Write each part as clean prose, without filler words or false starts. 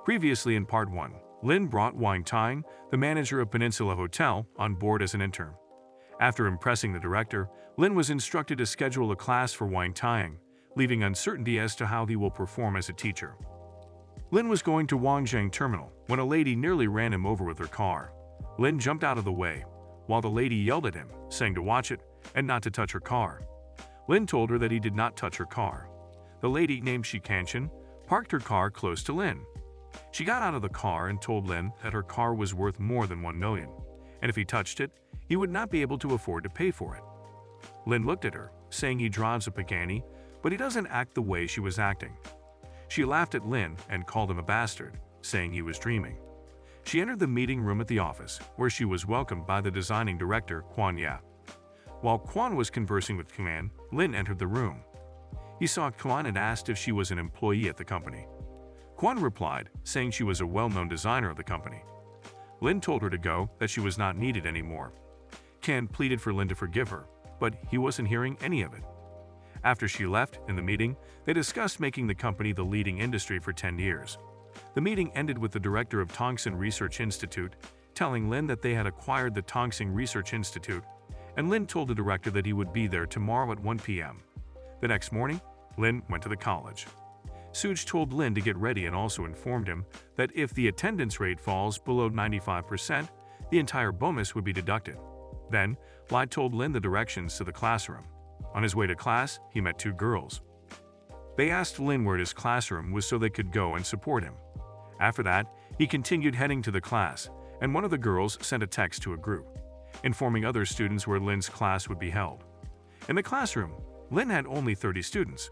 Previously in Part 1, Lin brought Wang Tang, the manager of Peninsula Hotel, on board as an intern. After impressing the director, Lin was instructed to schedule a class for Wang Tang, leaving uncertainty as to how he will perform as a teacher. Lin was going to Wangjiang Terminal when a lady nearly ran him over with her car. Lin jumped out of the way, while the lady yelled at him, saying to watch it and not to touch her car. Lin told her that he did not touch her car. The lady, named Shikanshin, parked her car close to Lin. She got out of the car and told Lin that her car was worth more than 1 million, and if he touched it, he would not be able to afford to pay for it. Lin looked at her, saying he drives a Pagani, but he doesn't act the way she was acting. She laughed at Lin and called him a bastard, saying he was dreaming. She entered the meeting room at the office, where she was welcomed by the designing director, Quan Ya. While Quan was conversing with Quan, Lin entered the room. He saw Quan and asked if she was an employee at the company. Quan replied, saying she was a well-known designer of the company. Lin told her to go, that she was not needed anymore. Quan pleaded for Lin to forgive her, but he wasn't hearing any of it. After she left, in the meeting, they discussed making the company the leading industry for 10 years. The meeting ended with the director of Tongxin Research Institute telling Lin that they had acquired the Tongxin Research Institute, and Lin told the director that he would be there tomorrow at 1 p.m. The next morning, Lin went to the college. Suj told Lin to get ready and also informed him that if the attendance rate falls below 95%, the entire bonus would be deducted. Then, Lai told Lin the directions to the classroom. On his way to class, he met 2 girls. They asked Lin where his classroom was so they could go and support him. After that, he continued heading to the class, and one of the girls sent a text to a group, informing other students where Lin's class would be held. In the classroom, Lin had only 30 students.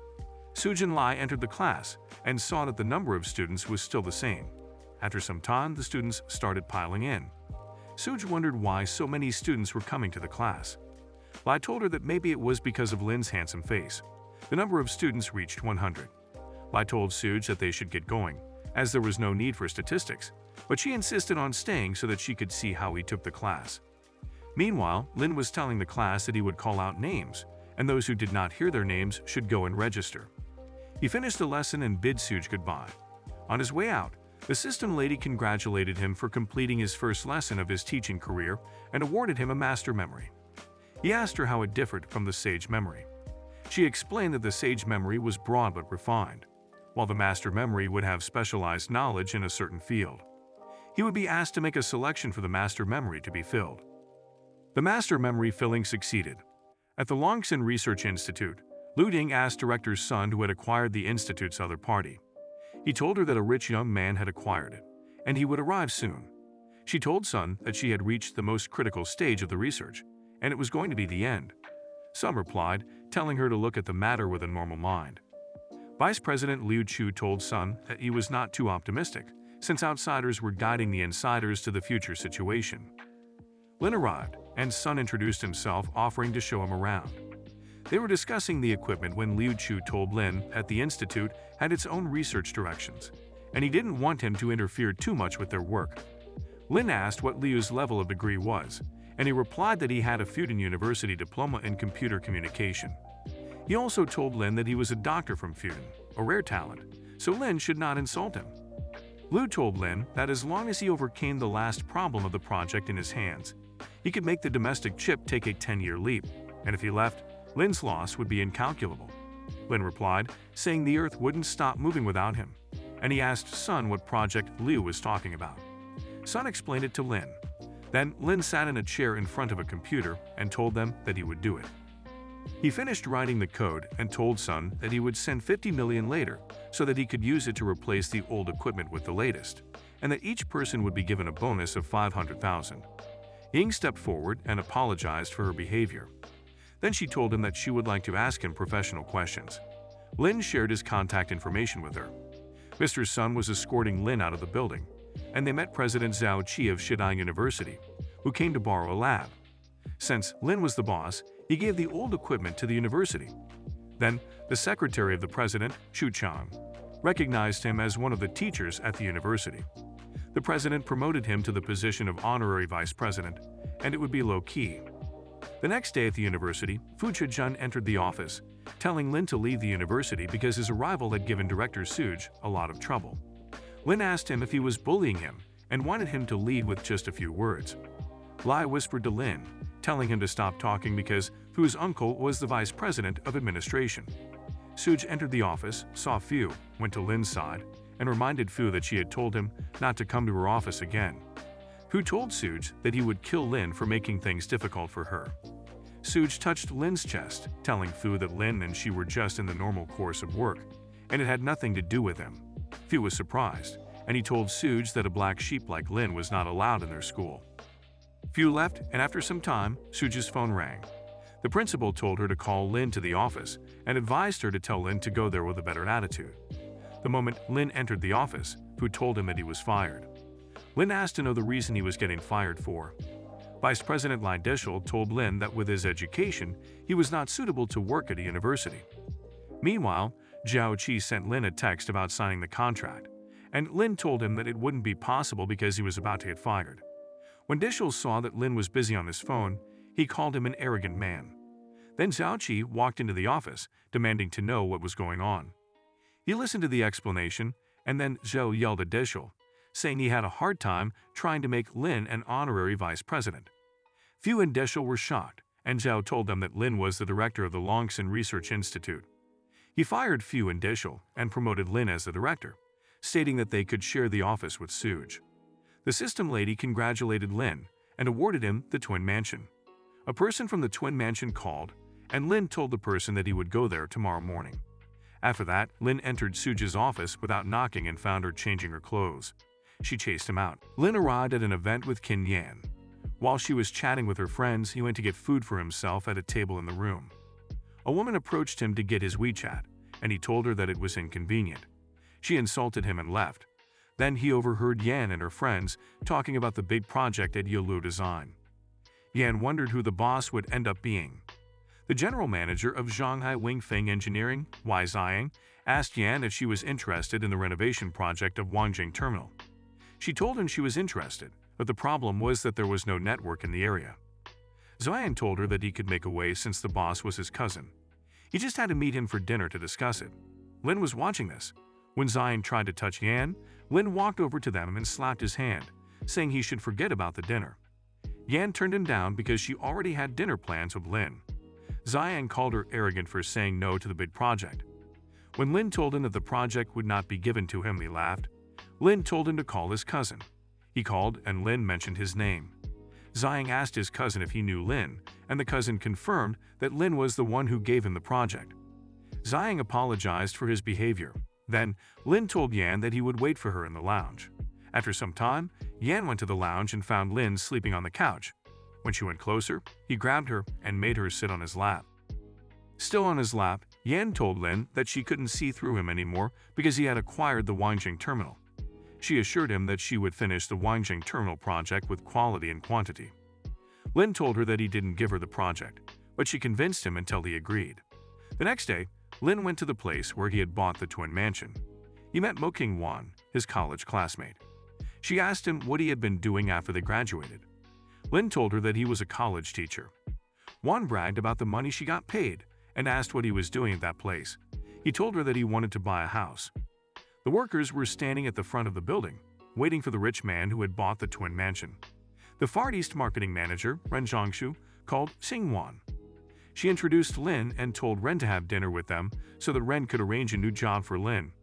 Suj and Lai entered the class and saw that the number of students was still the same. After some time, the students started piling in. Suj wondered why so many students were coming to the class. Lai told her that maybe it was because of Lin's handsome face. The number of students reached 100. Lai told Suj that they should get going, as there was no need for statistics, but she insisted on staying so that she could see how he took the class. Meanwhile, Lin was telling the class that he would call out names, and those who did not hear their names should go and register. He finished the lesson and bid Suj goodbye. On his way out, the system lady congratulated him for completing his first lesson of his teaching career and awarded him a master memory. He asked her how it differed from the sage memory. She explained that the sage memory was broad but refined, while the master memory would have specialized knowledge in a certain field. He would be asked to make a selection for the master memory to be filled. The master memory filling succeeded. At the Longxin Research Institute, Lu Ding asked Director Sun who had acquired the institute's other party. He told her that a rich young man had acquired it, and he would arrive soon. She told Sun that she had reached the most critical stage of the research, and it was going to be the end. Sun replied, telling her to look at the matter with a normal mind. Vice President Liu Chu told Sun that he was not too optimistic, since outsiders were guiding the insiders to the future situation. Lin arrived, and Sun introduced himself, offering to show him around. They were discussing the equipment when Liu Chu told Lin that the institute had its own research directions, and he didn't want him to interfere too much with their work. Lin asked what Liu's level of degree was, and he replied that he had a Fudan University diploma in computer communication. He also told Lin that he was a doctor from Fudan, a rare talent, so Lin should not insult him. Liu told Lin that as long as he overcame the last problem of the project in his hands, he could make the domestic chip take a 10-year leap, and if he left, Lin's loss would be incalculable. Lin replied, saying the Earth wouldn't stop moving without him, and he asked Sun what project Liu was talking about. Sun explained it to Lin. Then Lin sat in a chair in front of a computer and told them that he would do it. He finished writing the code and told Sun that he would send 50 million later so that he could use it to replace the old equipment with the latest, and that each person would be given a bonus of 500,000. Ying stepped forward and apologized for her behavior. Then she told him that she would like to ask him professional questions. Lin shared his contact information with her. Mr. Sun was escorting Lin out of the building, and they met President Zhao Qi of Shidai University, who came to borrow a lab. Since Lin was the boss, he gave the old equipment to the university. Then, the secretary of the president, Xu Chang, recognized him as one of the teachers at the university. The president promoted him to the position of honorary vice president, and it would be low-key. The next day at the university, Fu Chejun entered the office, telling Lin to leave the university because his arrival had given Director Suj a lot of trouble. Lin asked him if he was bullying him and wanted him to lead with just a few words. Lai whispered to Lin, telling him to stop talking because Fu's uncle was the vice president of administration. Suj entered the office, saw Fu, went to Lin's side, and reminded Fu that she had told him not to come to her office again. Fu told Suj that he would kill Lin for making things difficult for her. Suj touched Lin's chest, telling Fu that Lin and she were just in the normal course of work, and it had nothing to do with him. Fu was surprised, and he told Suj that a black sheep like Lin was not allowed in their school. Fu left, and after some time, Suj's phone rang. The principal told her to call Lin to the office and advised her to tell Lin to go there with a better attitude. The moment Lin entered the office, Fu told him that he was fired. Lin asked to know the reason he was getting fired for. Vice President Lai Deshul told Lin that with his education, he was not suitable to work at a university. Meanwhile, Zhao Qi sent Lin a text about signing the contract, and Lin told him that it wouldn't be possible because he was about to get fired. When Deshul saw that Lin was busy on his phone, he called him an arrogant man. Then Zhao Qi walked into the office, demanding to know what was going on. He listened to the explanation, and then Zhao yelled at Deshul, saying he had a hard time trying to make Lin an honorary vice president. Fu and Deshul were shocked, and Zhao told them that Lin was the director of the Longxin Research Institute. He fired Fu and Deshul and promoted Lin as the director, stating that they could share the office with Suj. The system lady congratulated Lin and awarded him the Twin Mansion. A person from the Twin Mansion called, and Lin told the person that he would go there tomorrow morning. After that, Lin entered Suj's office without knocking and found her changing her clothes. She chased him out. Lin arrived at an event with Qin Yan. While she was chatting with her friends, he went to get food for himself at a table in the room. A woman approached him to get his WeChat, and he told her that it was inconvenient. She insulted him and left. Then he overheard Yan and her friends talking about the big project at Yolu Design. Yan wondered who the boss would end up being. The general manager of Shanghai Wingfeng Engineering, Wai Ziyang, asked Yan if she was interested in the renovation project of Wangjing Terminal. She told him she was interested, but the problem was that there was no network in the area. Ziyang told her that he could make a way since the boss was his cousin. He just had to meet him for dinner to discuss it. Lin was watching this. When Ziyang tried to touch Yan, Lin walked over to them and slapped his hand, saying he should forget about the dinner. Yan turned him down because she already had dinner plans with Lin. Ziyang called her arrogant for saying no to the big project. When Lin told him that the project would not be given to him, he laughed. Lin told him to call his cousin. He called, and Lin mentioned his name. Ziyang asked his cousin if he knew Lin, and the cousin confirmed that Lin was the one who gave him the project. Ziyang apologized for his behavior. Then, Lin told Yan that he would wait for her in the lounge. After some time, Yan went to the lounge and found Lin sleeping on the couch. When she went closer, he grabbed her and made her sit on his lap. Still on his lap, Yan told Lin that she couldn't see through him anymore because he had acquired the Wangjing Terminal. She assured him that she would finish the Wangjing Terminal project with quality and quantity. Lin told her that he didn't give her the project, but she convinced him until he agreed. The next day, Lin went to the place where he had bought the Twin Mansion. He met Mo King Wan, his college classmate. She asked him what he had been doing after they graduated. Lin told her that he was a college teacher. Wan bragged about the money she got paid and asked what he was doing at that place. He told her that he wanted to buy a house. The workers were standing at the front of the building, waiting for the rich man who had bought the Twin Mansion. The Far East marketing manager, Ren Zhongshu, called Xing Wan. She introduced Lin and told Ren to have dinner with them so that Ren could arrange a new job for Lin.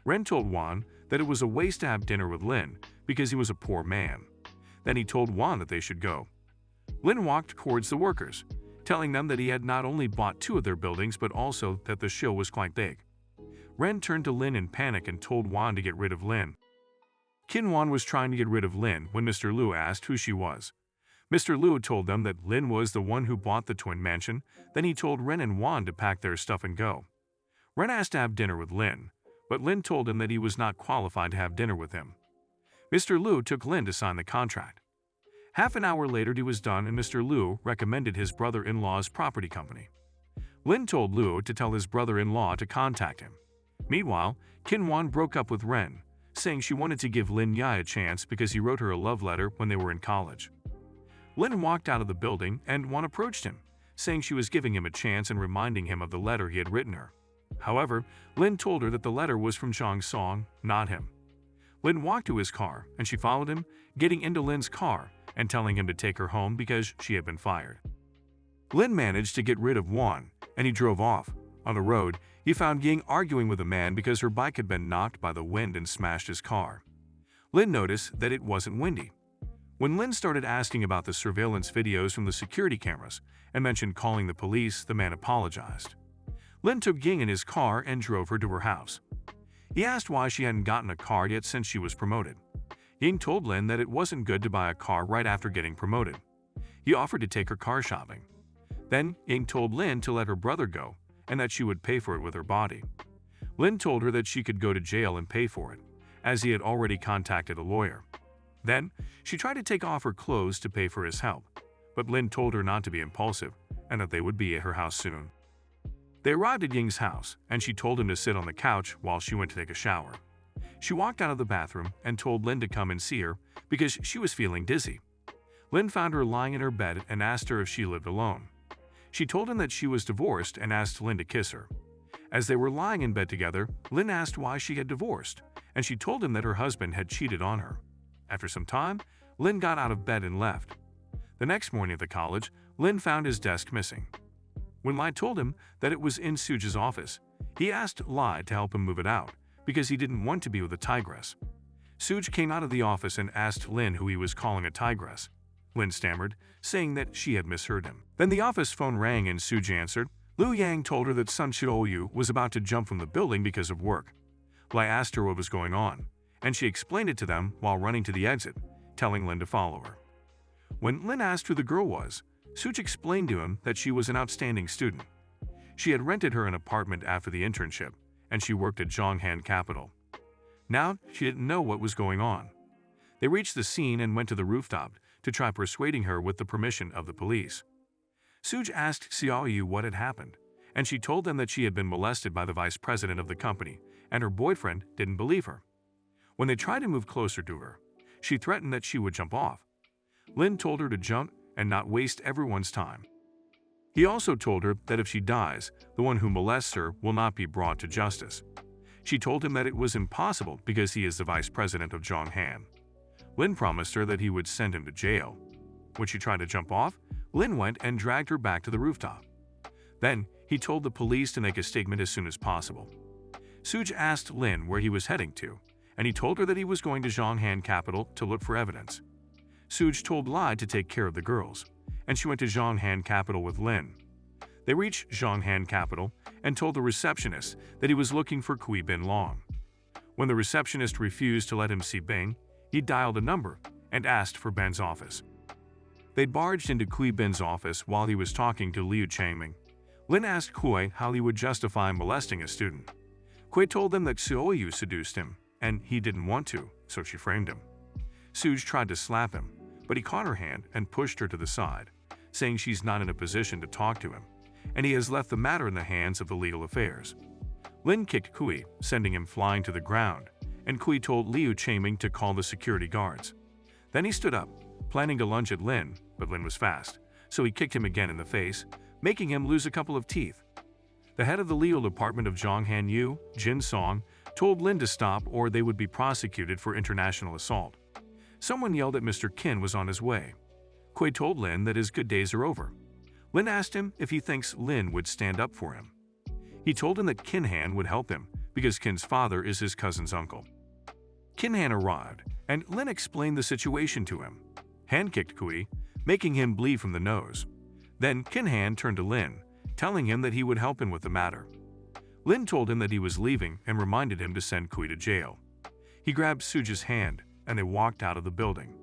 Ren told Wan that it was a waste to have dinner with Lin because he was a poor man. Then he told Wan that they should go. Lin walked towards the workers, telling them that he had not only bought 2 of their buildings but also that the show was quite big. Ren turned to Lin in panic and told Wan to get rid of Lin. Qin Wan was trying to get rid of Lin when Mr. Liu asked who she was. Mr. Liu told them that Lin was the one who bought the Twin Mansion. Then he told Ren and Wan to pack their stuff and go. Ren asked to have dinner with Lin, but Lin told him that he was not qualified to have dinner with him. Mr. Liu took Lin to sign the contract. Half an hour later he was done and Mr. Liu recommended his brother-in-law's property company. Lin told Liu to tell his brother-in-law to contact him. Meanwhile, Qin Wan broke up with Ren, saying she wanted to give Lin Yai a chance because he wrote her a love letter when they were in college. Lin walked out of the building and Wan approached him, saying she was giving him a chance and reminding him of the letter he had written her. However, Lin told her that the letter was from Zhang Song, not him. Lin walked to his car and she followed him, getting into Lin's car and telling him to take her home because she had been fired. Lin managed to get rid of Won and he drove off. On the road, he found Ying arguing with a man because her bike had been knocked by the wind and smashed his car. Lin noticed that it wasn't windy. When Lin started asking about the surveillance videos from the security cameras and mentioned calling the police, the man apologized. Lin took Ying in his car and drove her to her house. He asked why she hadn't gotten a car yet since she was promoted. Ying told Lin that it wasn't good to buy a car right after getting promoted. He offered to take her car shopping. Then Ying told Lin to let her brother go and that she would pay for it with her body. Lin told her that she could go to jail and pay for it, as he had already contacted a lawyer. Then, she tried to take off her clothes to pay for his help, but Lin told her not to be impulsive and that they would be at her house soon. They arrived at Ying's house and she told him to sit on the couch while she went to take a shower. She walked out of the bathroom and told Lin to come and see her because she was feeling dizzy. Lin found her lying in her bed and asked her if she lived alone. She told him that she was divorced and asked Lin to kiss her. As they were lying in bed together, Lin asked why she had divorced, and she told him that her husband had cheated on her. After some time, Lin got out of bed and left. The next morning at the college, Lin found his desk missing. When Lai told him that it was in Suju's office, he asked Lai to help him move it out because he didn't want to be with a tigress. Suj came out of the office and asked Lin who he was calling a tigress. Lin stammered, saying that she had misheard him. Then the office phone rang and Suj answered. Liu Yang told her that Sun Xiaoyu was about to jump from the building because of work. Lai asked her what was going on, and she explained it to them while running to the exit, telling Lin to follow her. When Lin asked who the girl was, Suj explained to him that she was an outstanding student. She had rented her an apartment after the internship, and she worked at Zhonghan Capital. Now, she didn't know what was going on. They reached the scene and went to the rooftop to try persuading her with the permission of the police. Suj asked Xiaoyu what had happened, and she told them that she had been molested by the vice president of the company, and her boyfriend didn't believe her. When they tried to move closer to her, she threatened that she would jump off. Lin told her to jump and not waste everyone's time. He also told her that if she dies, the one who molests her will not be brought to justice. She told him that it was impossible because he is the vice president of Zhonghan. Lin promised her that he would send him to jail. When she tried to jump off, Lin went and dragged her back to the rooftop. Then, he told the police to make a statement as soon as possible. Suj asked Lin where he was heading to, and he told her that he was going to Zhonghan Capital to look for evidence. Suj told Lai to take care of the girls, and she went to Zhonghan Capital with Lin. They reached Zhonghan Capital and told the receptionist that he was looking for Kui Bin Long. When the receptionist refused to let him see Bing, he dialed a number and asked for Ben's office. They barged into Kui Bin's office while he was talking to Liu Changming. Lin asked Kui how he would justify molesting a student. Kui told them that Xiaoyu seduced him, and he didn't want to, so she framed him. Suj tried to slap him, but he caught her hand and pushed her to the side, saying she's not in a position to talk to him, and he has left the matter in the hands of the legal affairs. Lin kicked Kui, sending him flying to the ground, and Kui told Liu Changming to call the security guards. Then he stood up, planning to lunge at Lin, but Lin was fast, so he kicked him again in the face, making him lose a couple of teeth. The head of the legal department of Zhonghan Yu, Jin Song, told Lin to stop or they would be prosecuted for international assault. Someone yelled that Mr. Qin was on his way. Kui told Lin that his good days are over. Lin asked him if he thinks Lin would stand up for him. He told him that Qin Han would help him because Qin's father is his cousin's uncle. Qin Han arrived, and Lin explained the situation to him. Han kicked Kui, making him bleed from the nose. Then Qin Han turned to Lin, telling him that he would help him with the matter. Lin told him that he was leaving and reminded him to send Kui to jail. He grabbed Suj's hand, and they walked out of the building.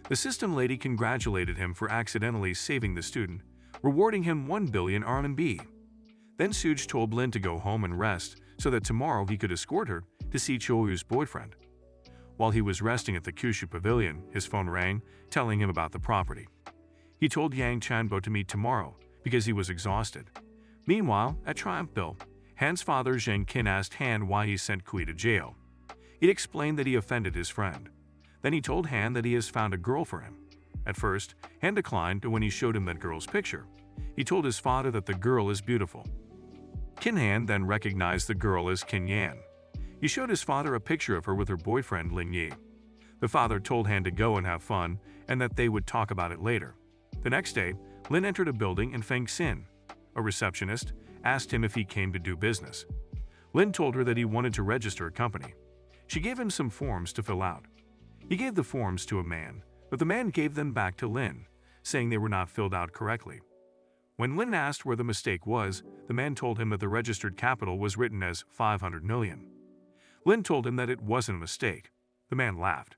The system lady congratulated him for accidentally saving the student, rewarding him 1 billion RMB. Then Suj told Lin to go home and rest so that tomorrow he could escort her to see Choyu's boyfriend. While he was resting at the Kyushu Pavilion, his phone rang, telling him about the property. He told Yang Chanbo to meet tomorrow because he was exhausted. Meanwhile, at Triumphville, Han's father Zheng Qin asked Han why he sent Kui to jail. He explained that he offended his friend. Then he told Han that he has found a girl for him. At first, Han declined when he showed him that girl's picture. He told his father that the girl is beautiful. Qin Han then recognized the girl as Qin Yan. He showed his father a picture of her with her boyfriend Lin Yi. The father told Han to go and have fun and that they would talk about it later. The next day, Lin entered a building and Feng Xin, a receptionist, asked him if he came to do business. Lin told her that he wanted to register a company. She gave him some forms to fill out. He gave the forms to a man, but the man gave them back to Lin, saying they were not filled out correctly. When Lin asked where the mistake was, the man told him that the registered capital was written as 500 million. Lin told him that it wasn't a mistake. The man laughed.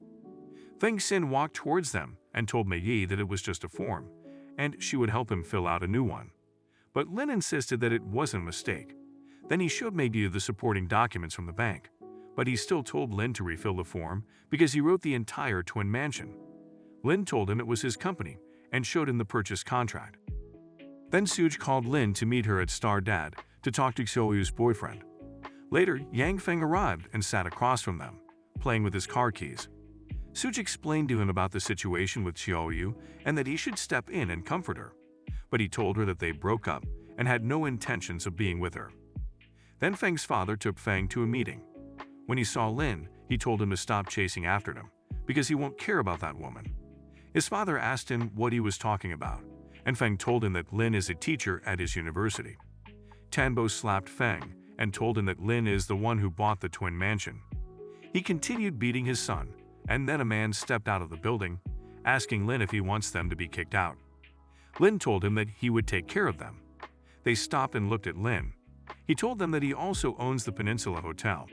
Feng Xin walked towards them and told Mei Yi that it was just a form, and she would help him fill out a new one. But Lin insisted that it wasn't a mistake. Then he showed Mei Yi the supporting documents from the bank, but he still told Lin to refill the form because he wrote the entire twin mansion. Lin told him it was his company and showed him the purchase contract. Then Suj called Lin to meet her at Star Dad to talk to Xiaoyu's boyfriend. Later, Yang Feng arrived and sat across from them, playing with his car keys. Suj explained to him about the situation with Xiaoyu and that he should step in and comfort her, but he told her that they broke up and had no intentions of being with her. Then Feng's father took Feng to a meeting. When he saw Lin, he told him to stop chasing after him because he won't care about that woman. His father asked him what he was talking about, and Feng told him that Lin is a teacher at his university. Tanbo slapped Feng and told him that Lin is the one who bought the twin mansion. He continued beating his son, and then a man stepped out of the building, asking Lin if he wants them to be kicked out. Lin told him that he would take care of them. They stopped and looked at Lin. He told them that he also owns the Peninsula Hotel.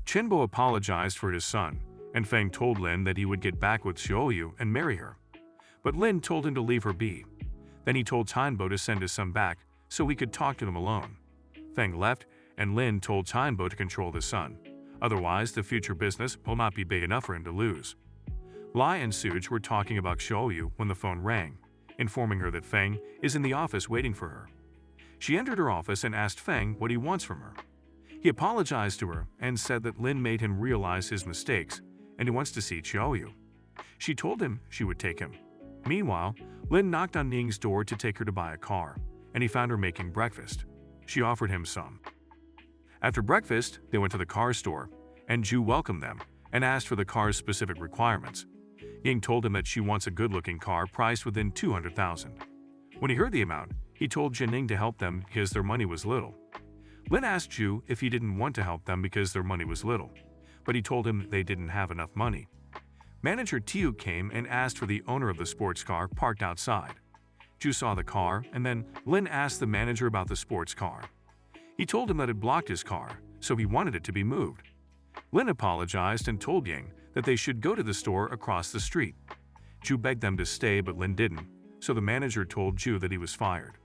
Chenbo apologized for his son, and Feng told Lin that he would get back with Xiaoyu and marry her. But Lin told him to leave her be. Then he told Tanbo to send his son back so he could talk to them alone. Feng left, and Lin told Tanbo to control the son. Otherwise, the future business will not be big enough for him to lose. Lai and Suj were talking about Xiaoyu when the phone rang, informing her that Feng is in the office waiting for her. She entered her office and asked Feng what he wants from her. He apologized to her and said that Lin made him realize his mistakes and he wants to see Xiaoyu. She told him she would take him. Meanwhile, Lin knocked on Ning's door to take her to buy a car, and he found her making breakfast. She offered him some. After breakfast, they went to the car store, and Zhu welcomed them and asked for the car's specific requirements. Ying told him that she wants a good-looking car priced within 200,000. When he heard the amount, he told Jining to help them because their money was little. Lin asked Zhu if he didn't want to help them because their money was little, but he told him they didn't have enough money. Manager Tiu came and asked for the owner of the sports car parked outside. Zhu saw the car, and then Lin asked the manager about the sports car. He told him that it blocked his car, so he wanted it to be moved. Lin apologized and told Ying that they should go to the store across the street. Zhu begged them to stay, but Lin didn't, so the manager told Zhu that he was fired.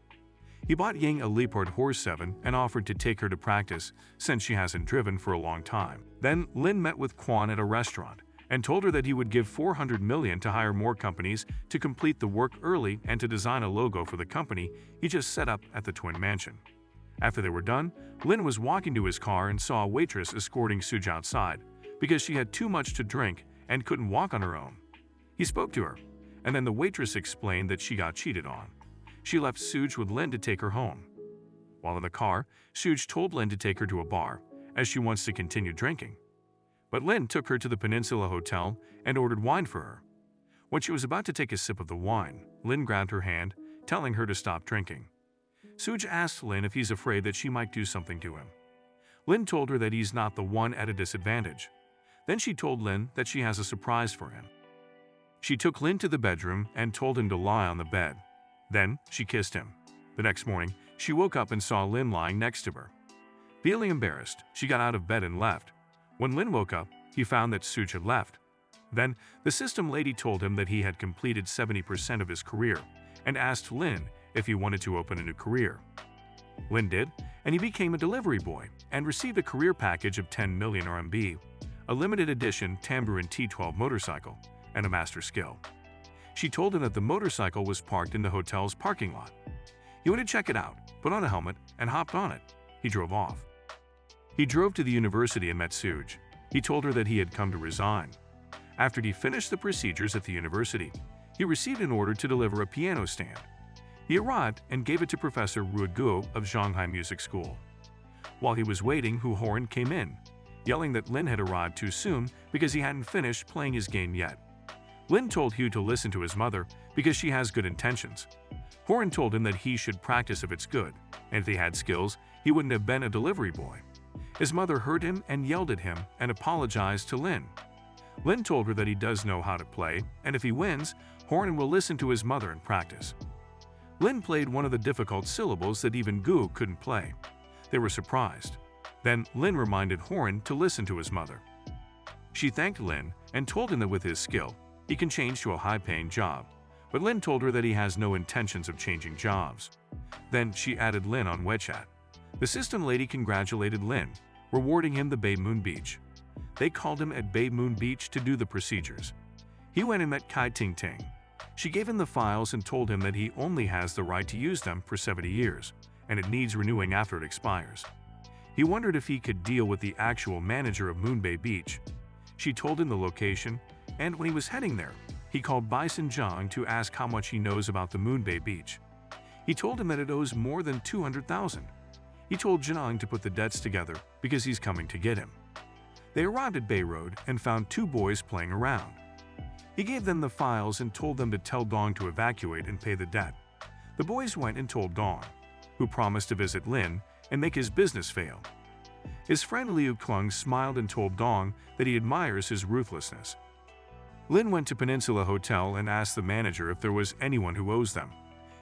He bought Ying a Leopard Horse 7 and offered to take her to practice since she hasn't driven for a long time. Then Lin met with Quan at a restaurant and told her that he would give 400 million to hire more companies to complete the work early and to design a logo for the company he just set up at the twin mansion. After they were done, Lin was walking to his car and saw a waitress escorting Suj outside because she had too much to drink and couldn't walk on her own. He spoke to her, and then the waitress explained that she got cheated on. She left Suj with Lin to take her home. While in the car, Suj told Lin to take her to a bar, as she wants to continue drinking. But Lin took her to the Peninsula Hotel and ordered wine for her. When she was about to take a sip of the wine, Lin grabbed her hand, telling her to stop drinking. Suj asked Lin if he's afraid that she might do something to him. Lin told her that he's not the one at a disadvantage. Then she told Lin that she has a surprise for him. She took Lin to the bedroom and told him to lie on the bed. Then she kissed him. The next morning, she woke up and saw Lin lying next to her. Feeling embarrassed, she got out of bed and left. When Lin woke up, he found that Suj had left. Then, the system lady told him that he had completed 70% of his career and asked Lin if he wanted to open a new career. Lin did, and he became a delivery boy and received a career package of 10 million RMB, a limited edition Tambourine T12 motorcycle, and a master skill. She told him that the motorcycle was parked in the hotel's parking lot. He went to check it out, put on a helmet, and hopped on it. He drove off. He drove to the university and met Suj. He told her that he had come to resign. After he finished the procedures at the university, he received an order to deliver a piano stand. He arrived and gave it to Professor Ruo Guo of Shanghai Music School. While he was waiting, Hu Horan came in. yelling that Lin had arrived too soon because he hadn't finished playing his game yet. Lin told Hugh to listen to his mother because she has good intentions. Horan told him that he should practice if it's good, and if he had skills, he wouldn't have been a delivery boy. His mother heard him and yelled at him and apologized to Lin. Lin told her that he does know how to play, and if he wins, Horan will listen to his mother and practice. Lin played one of the difficult syllables that even Gu couldn't play. They were surprised. Then Lin reminded Horan to listen to his mother. She thanked Lin and told him that with his skill, he can change to a high-paying job, but Lin told her that he has no intentions of changing jobs. Then she added Lin on WeChat. The assistant lady congratulated Lin, rewarding him the Bay Moon Beach. They called him at Bay Moon Beach to do the procedures. He went and met Kai Ting Ting. She gave him the files and told him that he only has the right to use them for 70 years, and it needs renewing after it expires. He wondered if he could deal with the actual manager of Moon Bay Beach. She told him the location, and when he was heading there, he called Bison Zhang to ask how much he knows about the Moon Bay Beach. He told him that it owes more than 200,000. He told Zhang to put the debts together because he's coming to get him. They arrived at Bay Road and found two boys playing around. He gave them the files and told them to tell Dong to evacuate and pay the debt. The boys went and told Dong, who promised to visit Lin and make his business fail. His friend Liu Klung smiled and told Dong that he admires his ruthlessness. Lin went to Peninsula Hotel and asked the manager if there was anyone who owes them.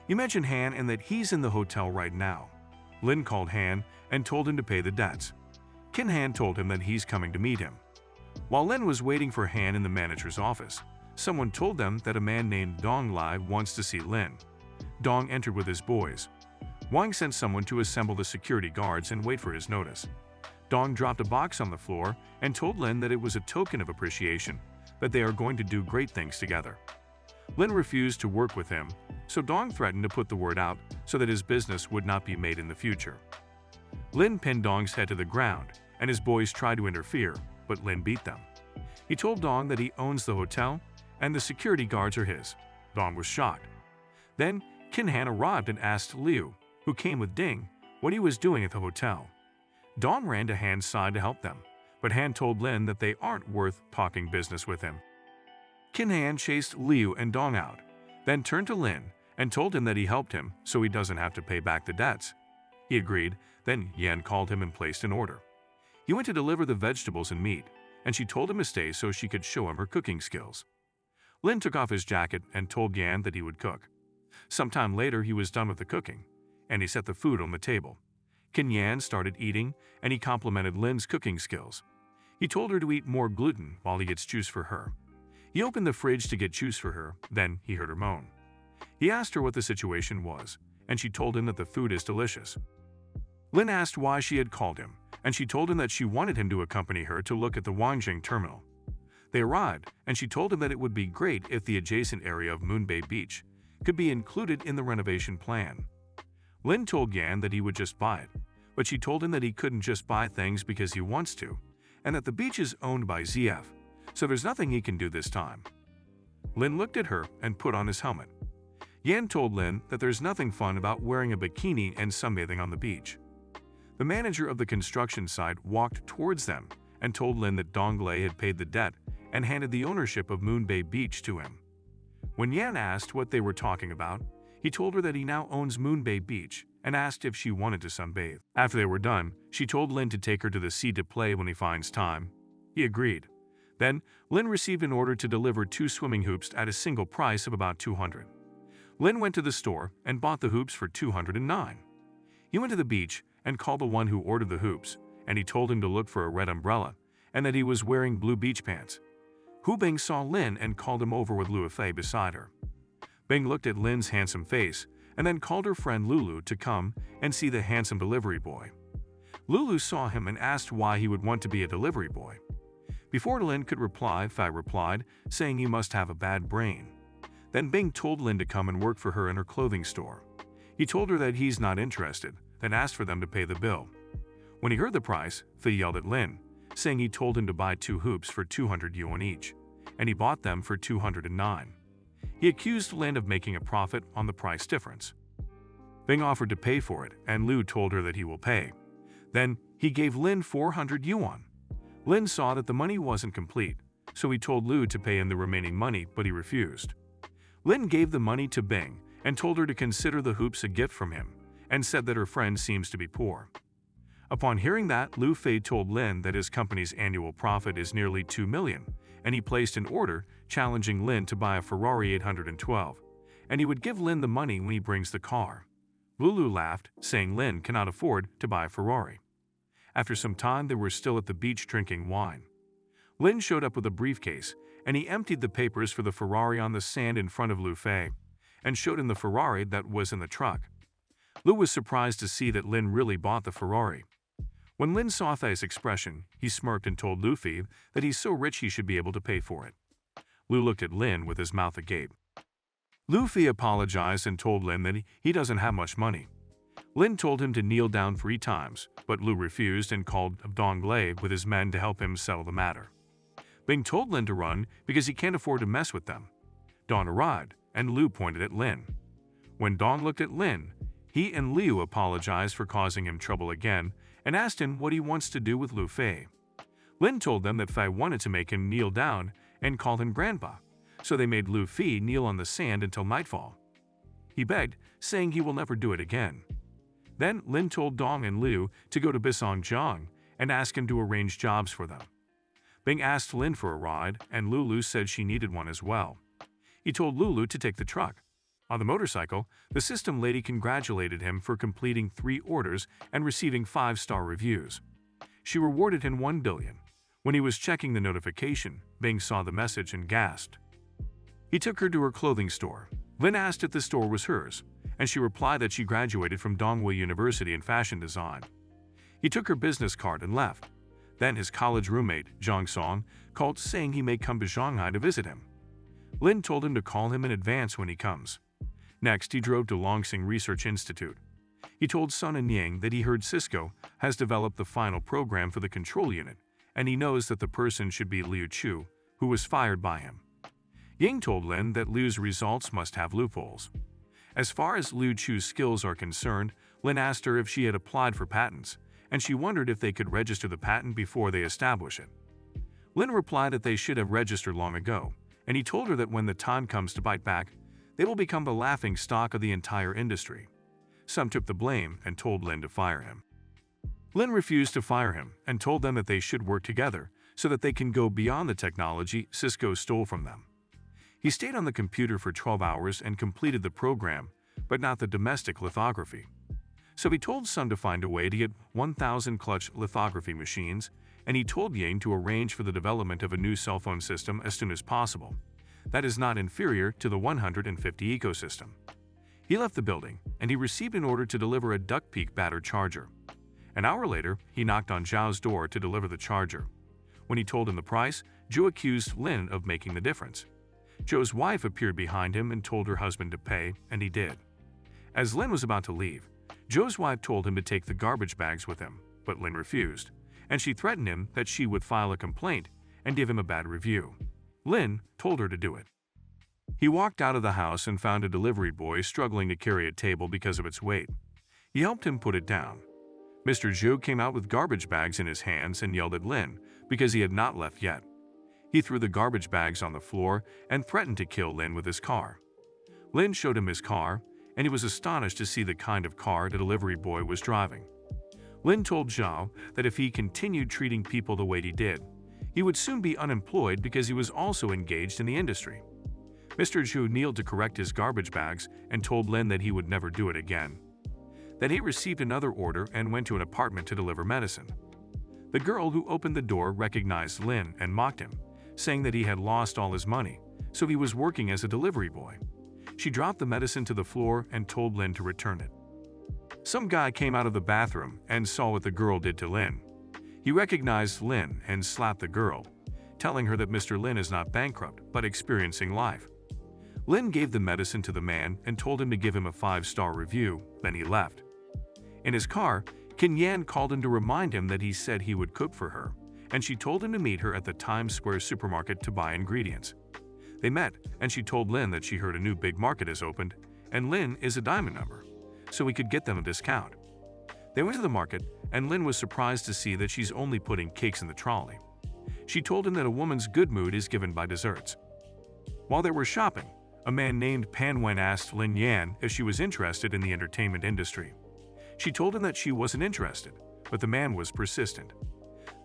He mentioned Han and that he's in the hotel right now. Lin called Han and told him to pay the debts. Kin Han told him that he's coming to meet him. While Lin was waiting for Han in the manager's office, someone told them that a man named Dong Lai wants to see Lin. Dong entered with his boys. Wang sent someone to assemble the security guards and wait for his notice. Dong dropped a box on the floor and told Lin that it was a token of appreciation, that they are going to do great things together. Lin refused to work with him, so Dong threatened to put the word out so that his business would not be made in the future. Lin pinned Dong's head to the ground, and his boys tried to interfere, but Lin beat them. He told Dong that he owns the hotel and the security guards are his. Dong was shocked. Then Kin Han arrived and asked Liu, who came with Ding, what he was doing at the hotel. Dong ran to Han's side to help them, but Han told Lin that they aren't worth talking business with him. Kin Han chased Liu and Dong out, then turned to Lin and told him that he helped him so he doesn't have to pay back the debts. He agreed, then Yan called him and placed an order. He went to deliver the vegetables and meat, and she told him to stay so she could show him her cooking skills. Lin took off his jacket and told Yan that he would cook. Sometime later he was done with the cooking, and he set the food on the table. Kin Yan started eating, and he complimented Lin's cooking skills. He told her to eat more gluten while he gets juice for her. He opened the fridge to get juice for her, then he heard her moan. He asked her what the situation was, and she told him that the food is delicious. Lin asked why she had called him, and she told him that she wanted him to accompany her to look at the Wangjing terminal. They arrived, and she told him that it would be great if the adjacent area of Moon Bay Beach could be included in the renovation plan. Lin told Yan that he would just buy it, but she told him that he couldn't just buy things because he wants to, and that the beach is owned by ZF, so there's nothing he can do this time. Lin looked at her and put on his helmet. Yan told Lin that there's nothing fun about wearing a bikini and sunbathing on the beach. The manager of the construction site walked towards them and told Lin that Dong Lei had paid the debt and handed the ownership of Moon Bay Beach to him. When Yan asked what they were talking about, he told her that he now owns Moon Bay Beach and asked if she wanted to sunbathe. After they were done, she told Lin to take her to the sea to play when he finds time. He agreed. Then, Lin received an order to deliver 2 swimming hoops at a single price of about 200. Lin went to the store and bought the hoops for 209. He went to the beach and called the one who ordered the hoops, and he told him to look for a red umbrella and that he was wearing blue beach pants. Hu Bing saw Lin and called him over with Luo Fei beside her. Bing looked at Lin's handsome face and then called her friend Lulu to come and see the handsome delivery boy. Lulu saw him and asked why he would want to be a delivery boy. Before Lin could reply, Fei replied, saying he must have a bad brain. Then Bing told Lin to come and work for her in her clothing store. He told her that he's not interested, then asked for them to pay the bill. When he heard the price, Fei yelled at Lin, saying he told him to buy 2 hoops for 200 yuan each, and he bought them for 209. He accused Lin of making a profit on the price difference. Bing offered to pay for it, and Lu told her that he will pay. Then he gave Lin 400 yuan. Lin saw that the money wasn't complete, so he told Lu to pay him the remaining money, but he refused. Lin gave the money to Bing and told her to consider the hoops a gift from him, and said that her friend seems to be poor. Upon hearing that, Lu Fei told Lin that his company's annual profit is nearly 2 million, and he placed an order challenging Lin to buy a Ferrari 812, and he would give Lin the money when he brings the car. Lulu laughed, saying Lin cannot afford to buy a Ferrari. After some time, they were still at the beach drinking wine. Lin showed up with a briefcase, and he emptied the papers for the Ferrari on the sand in front of Lu Fei, and showed him the Ferrari that was in the truck. Lu was surprised to see that Lin really bought the Ferrari. When Lin saw Fei's expression, he smirked and told Lu Fei that he's so rich he should be able to pay for it. Lu looked at Lin with his mouth agape. Lu Fei apologized and told Lin that he doesn't have much money. Lin told him to kneel down 3 times, but Lu refused and called Dong Lei with his men to help him settle the matter. Bing told Lin to run because he can't afford to mess with them. Dong arrived, and Lu pointed at Lin. When Dong looked at Lin, he and Liu apologized for causing him trouble again and asked him what he wants to do with Lu Fei. Lin told them that Fei wanted to make him kneel down and called him grandpa, so they made Lu Fei kneel on the sand until nightfall. He begged, saying he will never do it again. Then Lin told Dong and Liu to go to Bisongjiang and ask him to arrange jobs for them. Bing asked Lin for a ride, and Lulu said she needed one as well. He told Lulu to take the truck. On the motorcycle, the system lady congratulated him for completing 3 orders and receiving 5-star reviews. She rewarded him 1 billion. When he was checking the notification, Bing saw the message and gasped. He took her to her clothing store. Lin asked if the store was hers, and she replied that she graduated from Donghua University in fashion design. He took her business card and left. Then his college roommate, Zhang Song, called saying he may come to Shanghai to visit him. Lin told him to call him in advance when he comes. Next, he drove to Longsing Research Institute. He told Sun and Yang that he heard Cisco has developed the final program for the control unit, and he knows that the person should be Liu Chu, who was fired by him. Yang told Lin that Liu's results must have loopholes. As far as Liu Chu's skills are concerned, Lin asked her if she had applied for patents, and she wondered if they could register the patent before they establish it. Lin replied that they should have registered long ago, and he told her that when the time comes to bite back, they will become the laughing stock of the entire industry. Some took the blame and told Lin to fire him. Lin refused to fire him and told them that they should work together so that they can go beyond the technology Cisco stole from them. He stayed on the computer for 12 hours and completed the program, but not the domestic lithography. So he told Sun to find a way to get 1,000 clutch lithography machines, and he told Yang to arrange for the development of a new cell phone system as soon as possible. That is not inferior to the 150 ecosystem. He left the building, and he received an order to deliver a duck peak batter charger. An hour later, he knocked on Zhao's door to deliver the charger. When he told him the price, Zhou accused Lin of making the difference. Zhou's wife appeared behind him and told her husband to pay, and he did. As Lin was about to leave, Zhou's wife told him to take the garbage bags with him, but Lin refused, and she threatened him that she would file a complaint and give him a bad review. Lin told her to do it. He walked out of the house and found a delivery boy struggling to carry a table because of its weight. He helped him put it down. Mr. Zhou came out with garbage bags in his hands and yelled at Lin because he had not left yet. He threw the garbage bags on the floor and threatened to kill Lin with his car. Lin showed him his car, and he was astonished to see the kind of car the delivery boy was driving. Lin told Zhao that if he continued treating people the way he did, he would soon be unemployed because he was also engaged in the industry. Mr. Zhu kneeled to correct his garbage bags and told Lin that he would never do it again. Then he received another order and went to an apartment to deliver medicine. The girl who opened the door recognized Lin and mocked him, saying that he had lost all his money, so he was working as a delivery boy. She dropped the medicine to the floor and told Lin to return it. Some guy came out of the bathroom and saw what the girl did to Lin. He recognized Lin and slapped the girl, telling her that Mr. Lin is not bankrupt but experiencing life. Lin gave the medicine to the man and told him to give him a 5-star review, then he left. In his car, Qin Yan called him to remind him that he said he would cook for her, and she told him to meet her at the Times Square supermarket to buy ingredients. They met, and she told Lin that she heard a new big market has opened, and Lin is a diamond number, so he could get them a discount. They went to the market, and Lin was surprised to see that she's only putting cakes in the trolley. She told him that a woman's good mood is given by desserts. While they were shopping, a man named Pan Wen asked Lin Yan if she was interested in the entertainment industry. She told him that she wasn't interested, but the man was persistent.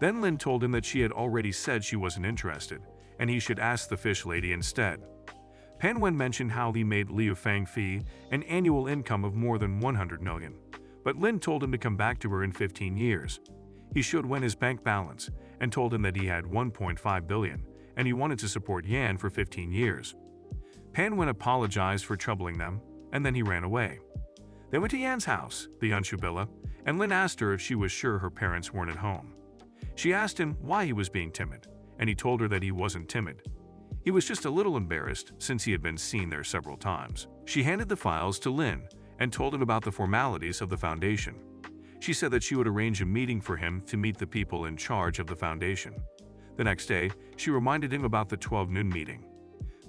Then Lin told him that she had already said she wasn't interested, and he should ask the fish lady instead. Pan Wen mentioned how he made Liu Fangfi an annual income of more than 100 million, but Lin told him to come back to her in 15 years. He showed Wen his bank balance and told him that he had 1.5 billion, and he wanted to support Yan for 15 years. Pan Wen apologized for troubling them, and then he ran away. They went to Yan's house, the Yunshu, and Lin asked her if she was sure her parents weren't at home. She asked him why he was being timid, and he told her that he wasn't timid. He was just a little embarrassed since he had been seen there several times. She handed the files to Lin and told him about the formalities of the foundation. She said that she would arrange a meeting for him to meet the people in charge of the foundation. The next day, she reminded him about the 12 noon meeting.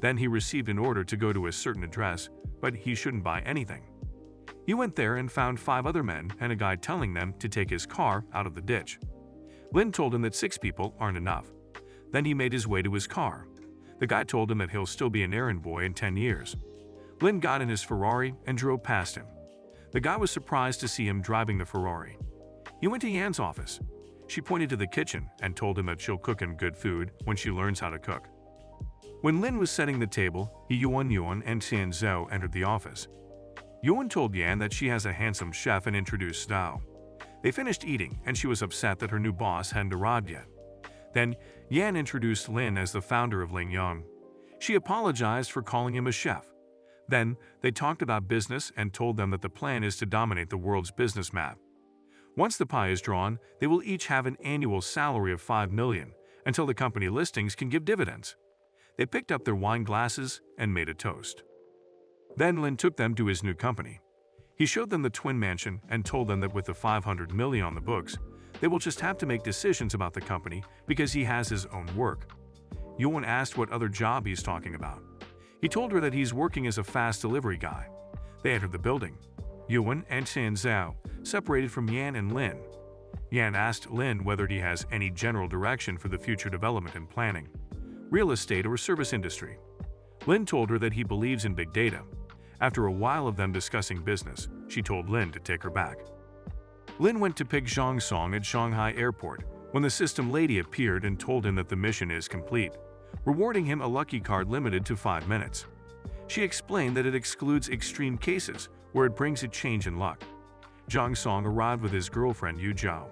Then he received an order to go to a certain address, but he shouldn't buy anything. He went there and found 5 other men and a guy telling them to take his car out of the ditch. Lin told him that 6 people aren't enough. Then he made his way to his car. The guy told him that he'll still be an errand boy in 10 years. Lin got in his Ferrari and drove past him. The guy was surprised to see him driving the Ferrari. He went to Yan's office. She pointed to the kitchen and told him that she'll cook him good food when she learns how to cook. When Lin was setting the table, Yuan and Tian Zhou entered the office. Yuan told Yan that she has a handsome chef and introduced Zhao. They finished eating, and she was upset that her new boss hadn't arrived yet. Then, Yan introduced Lin as the founder of Ling Yang. She apologized for calling him a chef. Then, they talked about business and told them that the plan is to dominate the world's business map. Once the pie is drawn, they will each have an annual salary of 5 million until the company listings can give dividends. They picked up their wine glasses and made a toast. Then Lin took them to his new company. He showed them the twin mansion and told them that with the 500 million on the books, they will just have to make decisions about the company because he has his own work. Yuan asked what other job he's talking about. He told her that he's working as a fast delivery guy. They entered the building. Yuan and Tian Zhao separated from Yan and Lin. Yan asked Lin whether he has any general direction for the future development and planning, real estate or service industry. Lin told her that he believes in big data. After a while of them discussing business, she told Lin to take her back. Lin went to pick Zhang Song at Shanghai Airport when the system lady appeared and told him that the mission is complete, rewarding him a lucky card limited to 5 minutes. She explained that it excludes extreme cases where it brings a change in luck. Zhang Song arrived with his girlfriend Yu Zhao.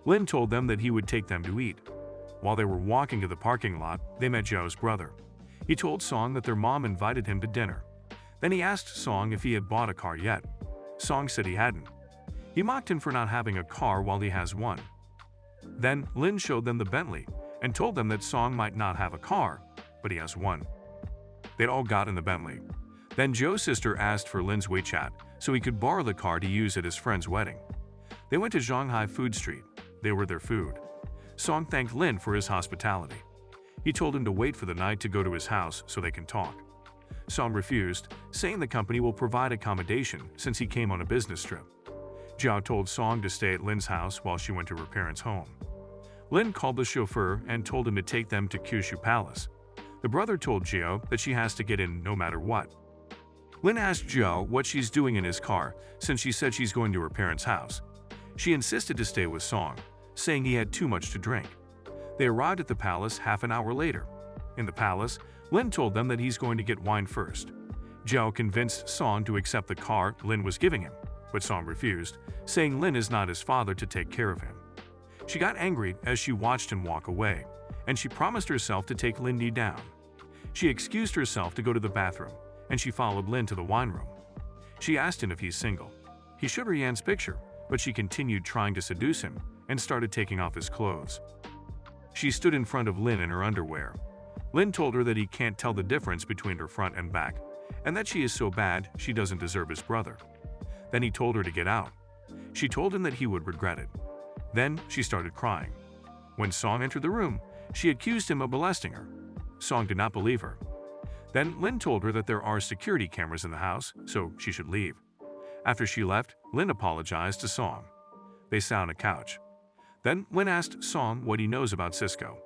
Lin told them that he would take them to eat. While they were walking to the parking lot, they met Zhao's brother. He told Song that their mom invited him to dinner. Then he asked Song if he had bought a car yet. Song said he hadn't. He mocked him for not having a car while he has one. Then Lin showed them the Bentley and told them that Song might not have a car, but he has one. They all got in the Bentley. Then Zhou's sister asked for Lin's WeChat so he could borrow the car to use at his friend's wedding. They went to Shanghai Food Street. They were their food. Song thanked Lin for his hospitality. He told him to wait for the night to go to his house so they can talk. Song refused, saying the company will provide accommodation since he came on a business trip. Zhao told Song to stay at Lin's house while she went to her parents' home. Lin called the chauffeur and told him to take them to Kyushu Palace. The brother told Zhao that she has to get in no matter what. Lin asked Zhao what she's doing in his car since she said she's going to her parents' house. She insisted to stay with Song, saying he had too much to drink. They arrived at the palace half an hour later. In the palace, Lin told them that he's going to get wine first. Zhao convinced Song to accept the car Lin was giving him, but Song refused, saying Lin is not his father to take care of him. She got angry as she watched him walk away, and she promised herself to take Lindy down. She excused herself to go to the bathroom, and she followed Lin to the wine room. She asked him if he's single. He showed her Yan's picture, but she continued trying to seduce him and started taking off his clothes. She stood in front of Lin in her underwear. Lin told her that he can't tell the difference between her front and back, and that she is so bad she doesn't deserve his brother. Then he told her to get out. She told him that he would regret it. Then she started crying. When Song entered the room, she accused him of molesting her. Song did not believe her. Then Lin told her that there are security cameras in the house, so she should leave. After she left, Lin apologized to Song. They sat on a couch. Then Lin asked Song what he knows about Cisco.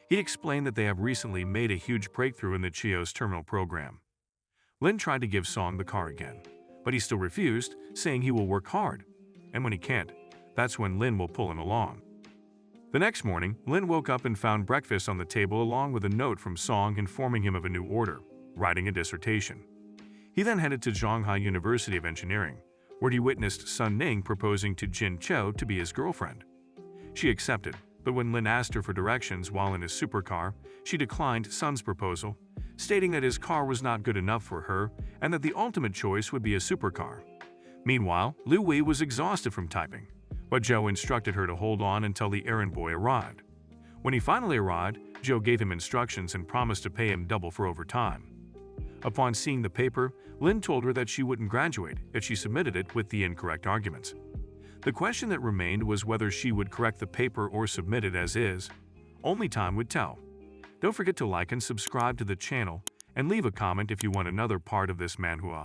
He explained that they have recently made a huge breakthrough in the Chio's terminal program. Lin tried to give Song the car again, but he still refused, saying he will work hard. And when he can't, that's when Lin will pull him along. The next morning, Lin woke up and found breakfast on the table along with a note from Song informing him of a new order, writing a dissertation. He then headed to Shanghai University of Engineering, where he witnessed Sun Ning proposing to Jin Cho to be his girlfriend. She accepted, but when Lin asked her for directions while in his supercar, she declined Sun's proposal, stating that his car was not good enough for her and that the ultimate choice would be a supercar. Meanwhile, Liu Wei was exhausted from typing, but Zhou instructed her to hold on until the errand boy arrived. When he finally arrived, Zhou gave him instructions and promised to pay him double for overtime. Upon seeing the paper, Lin told her that she wouldn't graduate if she submitted it with the incorrect arguments. The question that remained was whether she would correct the paper or submit it as is. Only time would tell. Don't forget to like and subscribe to the channel, and leave a comment if you want another part of this manhwa.